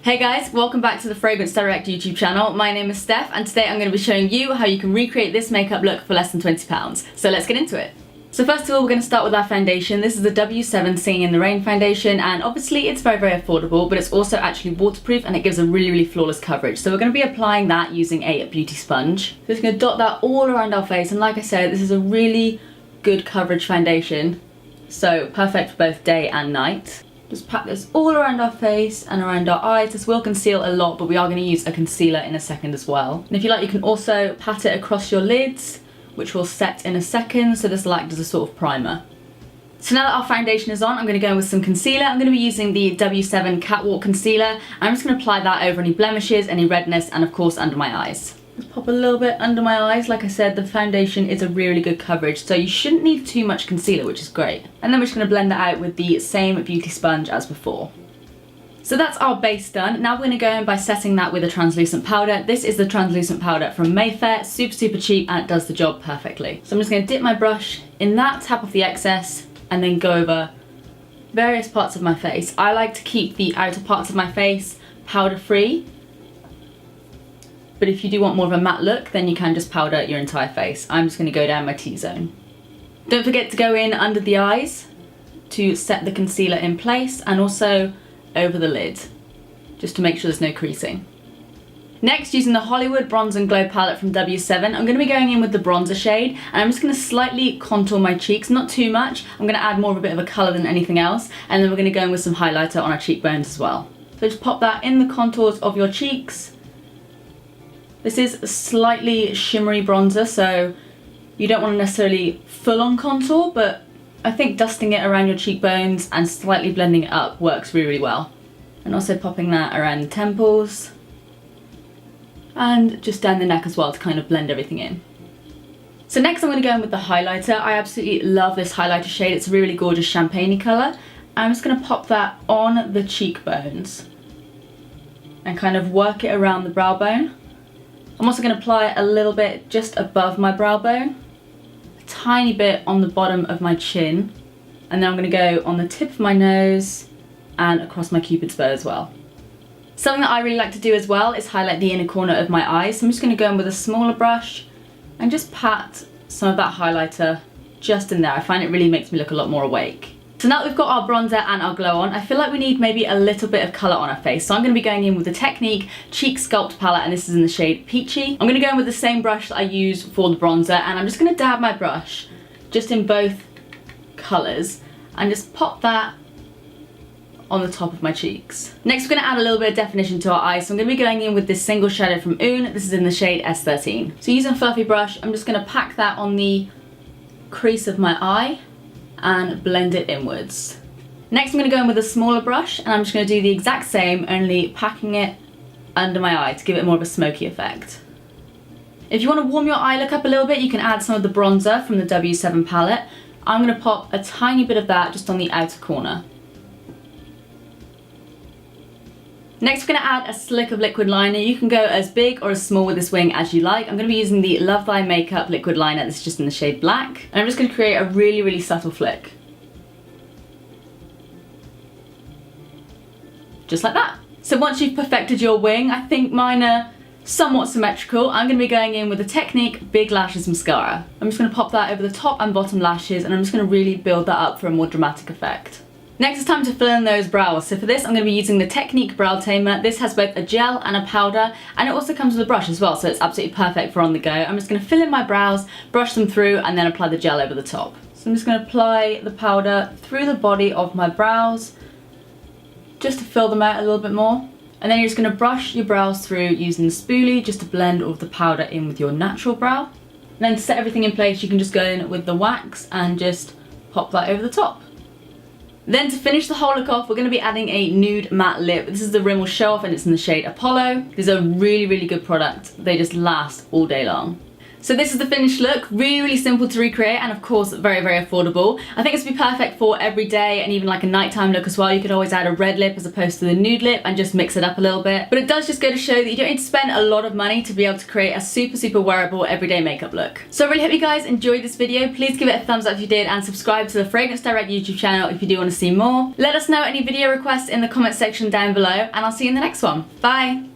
Hey guys, welcome back to the Fragrance Direct YouTube channel. My name is Steph and today I'm going to be showing you how you can recreate this makeup look for less than £20. So let's get into it. So first of all, we're going to start with our foundation. This is the W7 Singing in the Rain foundation, and obviously it's very affordable, but it's also actually waterproof and it gives a really flawless coverage. So we're going to be applying that using a beauty sponge. So just going to dot that all around our face, and like I said, this is a really good coverage foundation. So perfect for both day and night. Just pat this all around our face and around our eyes. This will conceal a lot, but we are going to use a concealer in a second as well. And if you like, you can also pat it across your lids, which will set in a second, so this will act as a sort of primer. So now that our foundation is on, I'm going to go in with some concealer. I'm going to be using the W7 Catwalk Concealer. I'm just going to apply that over any blemishes, any redness, and of course under my eyes. Just pop a little bit under my eyes. Like I said, the foundation is a really good coverage, so you shouldn't need too much concealer, which is great. And then we're just going to blend that out with the same beauty sponge as before. So that's our base done. Now we're going to go in by setting that with a translucent powder. This is the translucent powder from Mayfair, super cheap, and it does the job perfectly. So I'm just going to dip my brush in that, tap off the excess, and then go over various parts of my face. I like to keep the outer parts of my face powder free, but if you do want more of a matte look, then you can just powder your entire face. I'm just going to go down my T-zone. Don't forget to go in under the eyes to set the concealer in place, and also over the lid, just to make sure there's no creasing. Next, using the Hollywood Bronze and Glow palette from W7, I'm going to be going in with the bronzer shade, and I'm just going to slightly contour my cheeks, not too much. I'm going to add more of a bit of a colour than anything else, and then we're going to go in with some highlighter on our cheekbones as well. So just pop that in the contours of your cheeks. This is a slightly shimmery bronzer, so you don't want to necessarily full-on contour, but I think dusting it around your cheekbones and slightly blending it up works really well. And also popping that around the temples and just down the neck as well to kind of blend everything in. So next I'm going to go in with the highlighter. I absolutely love this highlighter shade. It's a really gorgeous champagne-y colour. I'm just going to pop that on the cheekbones and kind of work it around the brow bone. I'm also going to apply a little bit just above my brow bone, a tiny bit on the bottom of my chin, and then I'm going to go on the tip of my nose and across my cupid's bow as well. Something that I really like to do as well is highlight the inner corner of my eyes. So I'm just going to go in with a smaller brush and just pat some of that highlighter just in there. I find it really makes me look a lot more awake. So now that we've got our bronzer and our glow on, I feel like we need maybe a little bit of colour on our face. So I'm going to be going in with the Technique Cheek Sculpt palette, and this is in the shade Peachy. I'm going to go in with the same brush that I use for the bronzer, and I'm just going to dab my brush just in both colours and just pop that on the top of my cheeks. Next, we're going to add a little bit of definition to our eyes. So I'm going to be going in with this single shadow from Oon. This is in the shade S13. So using a fluffy brush, I'm just going to pack that on the crease of my eye and blend it inwards. Next I'm going to go in with a smaller brush, and I'm just going to do the exact same, only packing it under my eye to give it more of a smoky effect. If you want to warm your eye look up a little bit, you can add some of the bronzer from the W7 palette. I'm going to pop a tiny bit of that just on the outer corner. Next we're going to add a slick of liquid liner. You can go as big or as small with this wing as you like. I'm going to be using the Love Thy Makeup liquid liner. This is just in the shade Black. And I'm just going to create a really subtle flick. Just like that. So once you've perfected your wing, I think mine are somewhat symmetrical. I'm going to be going in with the Technique Big Lashes Mascara. I'm just going to pop that over the top and bottom lashes, and I'm just going to really build that up for a more dramatic effect. Next it's time to fill in those brows. So for this I'm going to be using the Technique Brow Tamer. This has both a gel and a powder, and it also comes with a brush as well, so it's absolutely perfect for on the go. I'm just going to fill in my brows, brush them through, and then apply the gel over the top. So I'm just going to apply the powder through the body of my brows just to fill them out a little bit more. And then you're just going to brush your brows through using the spoolie just to blend all of the powder in with your natural brow. And then to set everything in place, you can just go in with the wax and just pop that over the top. Then to finish the whole look off, we're going to be adding a nude matte lip. This is the Rimmel Show Off, and it's in the shade Apollo. These are really good product. They just last all day long. So this is the finished look, really simple to recreate and of course very, very affordable. I think this would be perfect for every day and even like a nighttime look as well. You could always add a red lip as opposed to the nude lip and just mix it up a little bit. But it does just go to show that you don't need to spend a lot of money to be able to create a super, super wearable everyday makeup look. So I really hope you guys enjoyed this video. Please give it a thumbs up if you did and subscribe to the Fragrance Direct YouTube channel if you do want to see more. Let us know any video requests in the comment section down below and I'll see you in the next one. Bye!